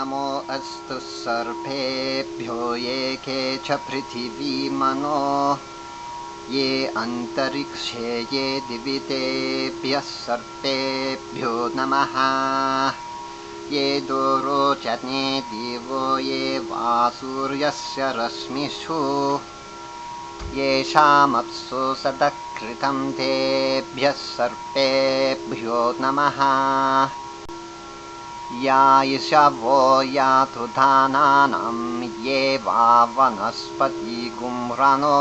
नमो अस्तु सर्वेभ्यो ये के च पृथिवीमनो ये अंतरिक्षे ये दिवितेभ्यः सर्वेभ्यो नमः। ये दोरोचने दिवो ये वासूर्यस्य रश्मिषु येषामप्सु सदकृतं तेभ्यः सर्वेभ्यो नमः। या ईशवो यातु धानानां ये वा वनस्पतिगुम्हृणो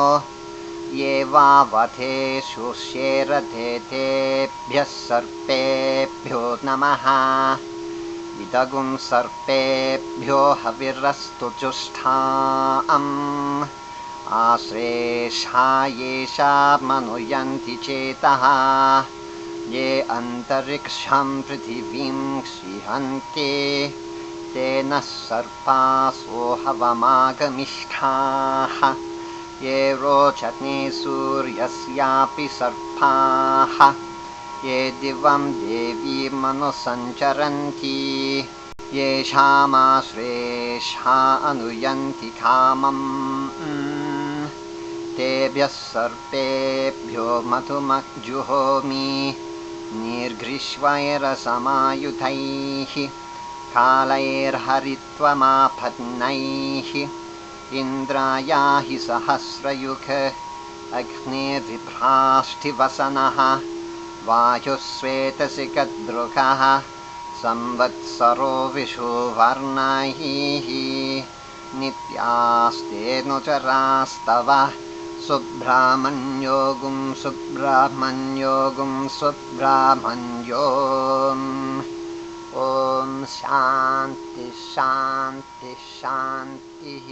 ये वावथेषु शेरथे तेभ्यः सर्वेभ्यो नमः। इदगुं सर्वेभ्यो हविरस्तु जुष्टाम् आश्रेषा येषा मनुयन्ति चेतः ये अंतरिक्षं पृथिवीं शिहन्ति तेन सर्पासो हवमागमिष्ठाः। ये रोचते सूर्यस्यापि सर्पाः ये दिवं देवीमनुसञ्चरन्ति येषामाश्रेषा अनुयन्ति कामम् तेभ्यः सर्वेभ्यो मधुमज्जुहोमि निर्घृष्वैरसमायुधैः कालैर्हरित्वमापन्नैः इन्द्राया हि सहस्रयुग अग्निर्विभ्राष्टिवसनः वायुस्वेतसिकदृगः संवत्सरो विषुवर्णैः नित्यास्तेऽनुचरास्तव सुब्रह्मण्योगुं सुब्रह्मण्योगुं सुब्रह्मण्योम्। ॐ शान्ति शान्ति शान्तिः।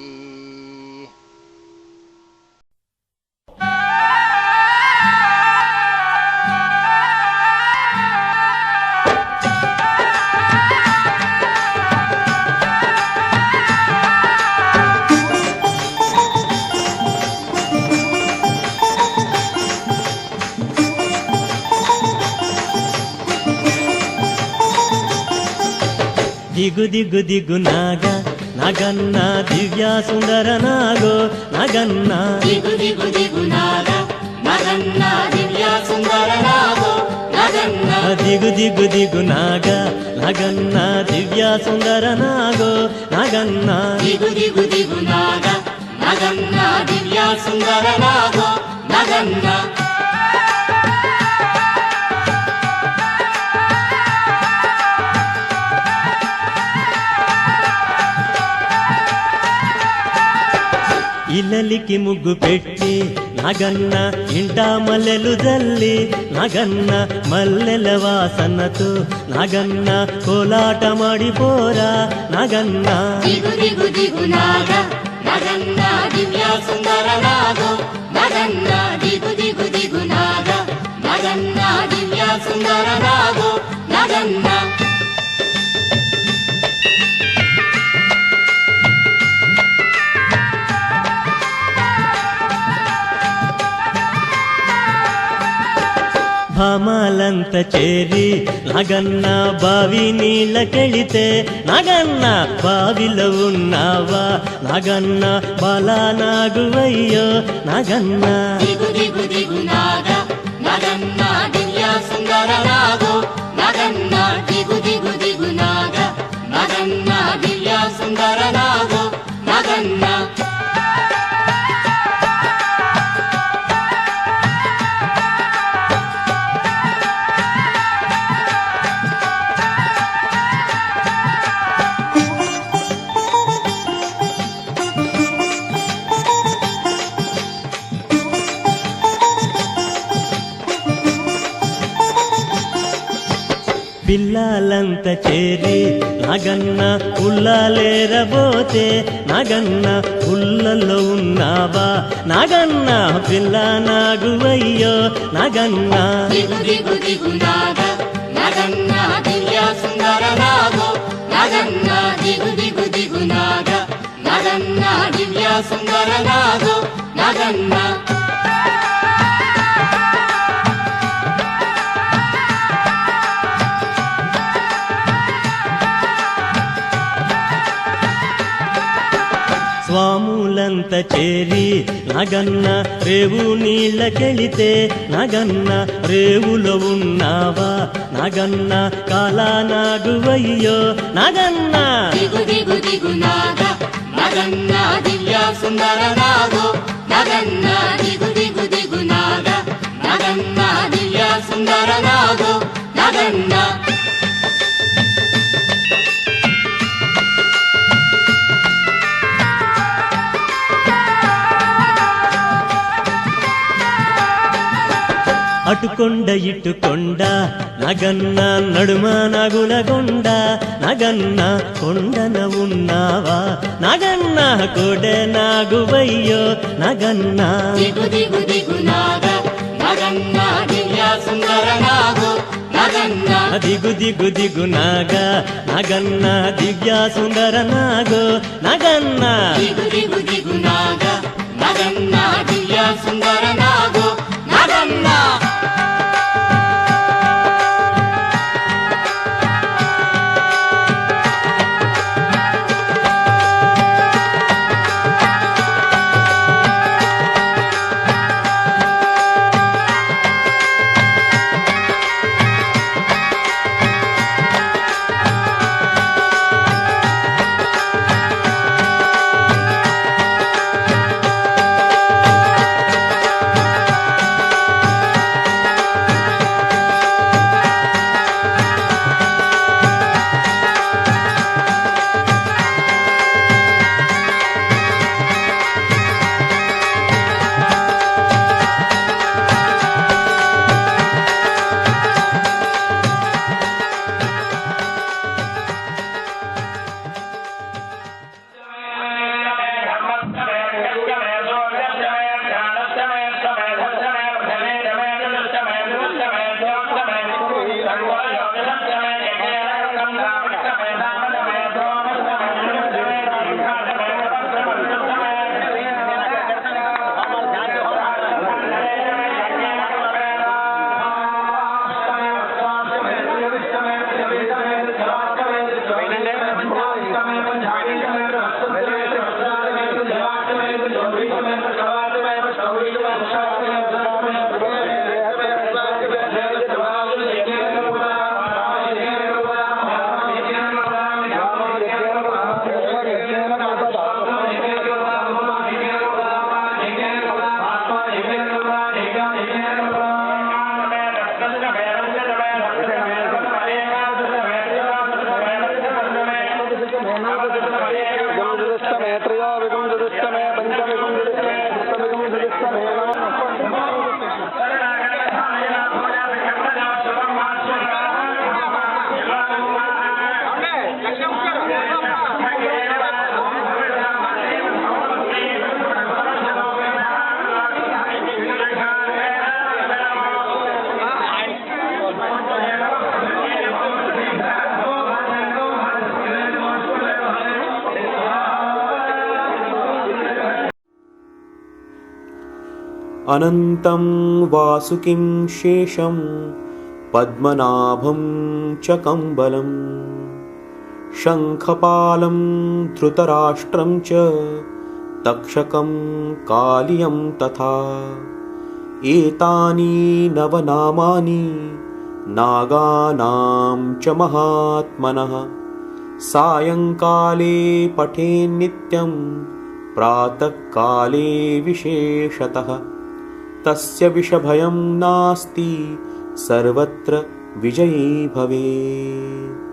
ದಿಗು ದಿಗು ದಿಗು ನಾಗ ನಗನ್ನ ದಿವ್ಯ ಸುಂದರ ನಾಗೋ ನಗನ್ನ ದಿಗು ದಿಗು ದಿಗು ನಾಗ ನಗನ್ನ ದಿವ್ಯ ಸುಂದರ ನಾಗೋ ನಗನ್ನ ದಿಗು ದಿಗು ದಿಗು ನಾಗ ನಗನ್ನ ದಿವ್ಯ ಸುಂದರ ನಾಗೋ ನಗನ್ನ ದಿಗು ದಿಗು ದಿಗು ನಾಗ ನಗನ್ನ ದಿವ್ಯ ಸುಂದರ ನಾಗೋ ನಗನ್ನ ఇల్లలికి ముగ్గు పెట్టి నగన్న ఇంట మల్లెలు జల్లి నగన్న మల్లెల వాసనతో నగన్న కోలాట మాడిపోరా నగన్న ದಿಗು ದಿಗು ದಿಗು ನಾಗ ನಗನ್ನ ದಿವ್ಯ ಸುಂದರ ನಾಗೋ ನಗನ್ನ ದಿಗು ದಿಗು ದಿಗು ನಾಗ ನಗನ್ನ ದಿವ್ಯ ಸುಂದರ ನಾಗೋ ನಗನ್ನ భామాలంత చేరి నగన్న బావి నీళ్ళ కెళితే నగన్న బావిలో ఉన్నావా నగన్న బాలా నాగువయ్యో నగన్న ದಿಗು ದಿಗು ದಿಗು ನಾಗ ನಗನ್ನ ದಿವ್ಯ ಸುಂದರ ನಾಗೋ ನಗನ್ನ ದಿಗು ದಿಗು ದಿಗು ನಾಗ ನಗನ್ನ ದಿವ್ಯ ಸುಂದರ ನಾಗೋ ನಗನ್ನ పిల్లలంత చేరి నగన్న ఉల్లాలేరబోతే నగన్న ఉల్లలో ఉన్నావా నగన్న పిల్ల నాగువయ్యో నగన్న ದಿಗು ದಿಗು ದಿಗು ನಾಗ ನಗನ್ನ ದಿವ್ಯ ಸುಂದರ ನಾಗೋ ನಗನ್ನ ದಿಗು ದಿಗು ದಿಗು ನಾಗ ನಗನ್ನ ದಿವ್ಯ ಸುಂದರ ನಾಗೋ ನಗನ್ನ ఊరంత చేరి నాగన్న రేవు నీళ్ళకెళితే నాగన్న రేవులో ఉన్నావా నాగన్న కాలా నాగువయ్యో నాగన్న దిగు దిగు దిగు నాగ నాగన్న దివ్య సుందర నాగో నాగన్న దిగు దిగు దిగు నాగ నాగన్న దివ్య సుందర నాగో నాగన్న అటుకొండ ఇటుకొండ నగన్న నడుమ నగులగొండ నగన్న కొండన ఉన్నావా నగన్న కోడె నాగువయ్యో నగన్న దిగు దిగు దిగు నాగ నాగన్న దివ్య సుందర నాగో నాగన్న దిగు దిగు దిగు నాగ నగన్న దివ్య సుందర నాగో నగన్న దిగు దిగు దిగు నాగ నాగన్న దివ్య సుందర నాగో నాగన్న अनन्तं वासुकिं शेषं पद्मनाभं च कम्बलं शङ्खपालं धृतराष्ट्रं च तक्षकं कालियं तथा एतानि नवनामानि नागानां च महात्मनः सायंकाले पठेन्नित्यं प्रातःकाले विशेषतः तस्य विषभयं नास्ति सर्वत्र विजयी भवेत्।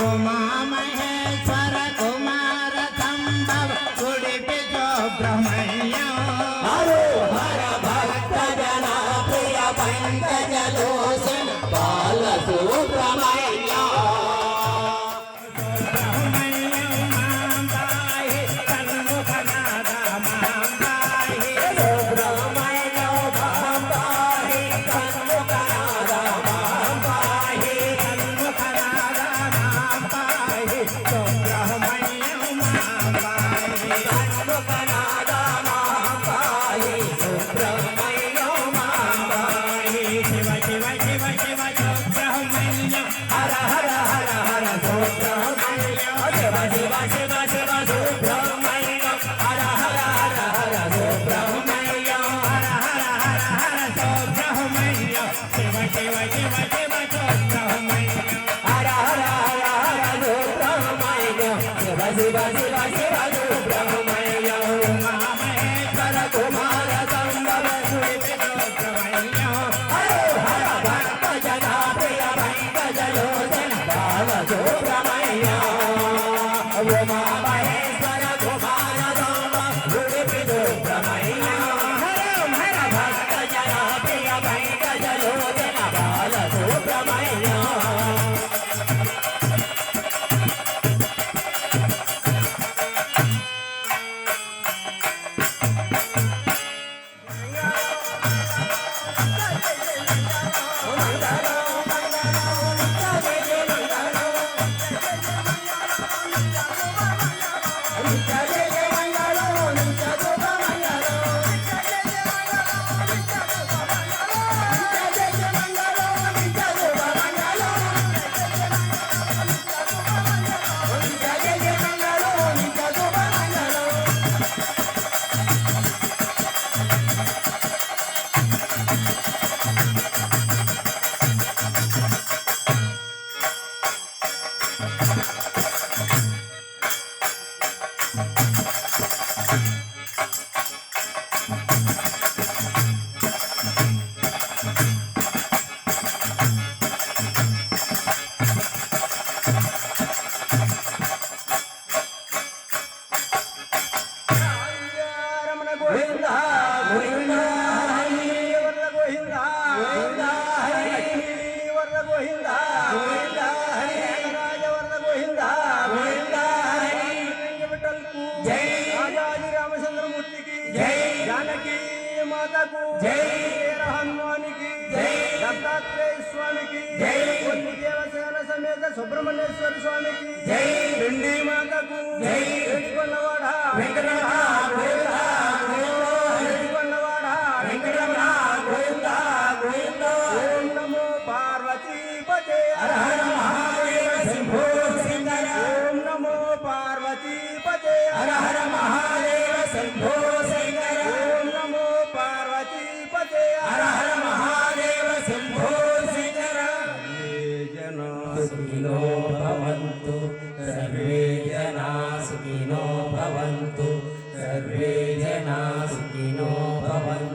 उमा महेश्वर कुमार संभव उड़िपि शिव शिव सुब्रह्मण्य हर हर हर हर सुब्रह्मण्य हर हर हर हर सुब्रह्मण्य शिव शिव शिव शिव सुब्रह्मण्य हर हर हर हर सुब्रह्मण्य शिव शिव शिव शिव सुब्रह्मण्य उमा महेश्वर कुमार संभव सुब्रह्मण्य हर हर भक्त जना प्रिय भंग जलोचन बाल सुब्रह्मण्य उमा महेश्वर कुमार संभव सुब्रह्मण्य हर भक्त जना प्रिय भंग जलोचन बाल सुब्रह्मण्य सुब्रह्मण्येश्वर स्वामी की जय भिंडी माता को जय वेंकटवाड़ा वेंकटरमण गोविंदा वेंकटवाड़ा वेंकटरमण गोविंदा गोविंदा ओम नमो पार्वती पते हर हर महादेव शंभो शंकर ओम नमो पार्वती पते हर हर महादेव शंभो शंकर ओम नमो पार्वती पते हर हर महादेव शंभो शंकर सुखिनो भवन्तु सर्वे जना सुखिनो भवन्तु सर्वे जना सुखिनो भवन्तु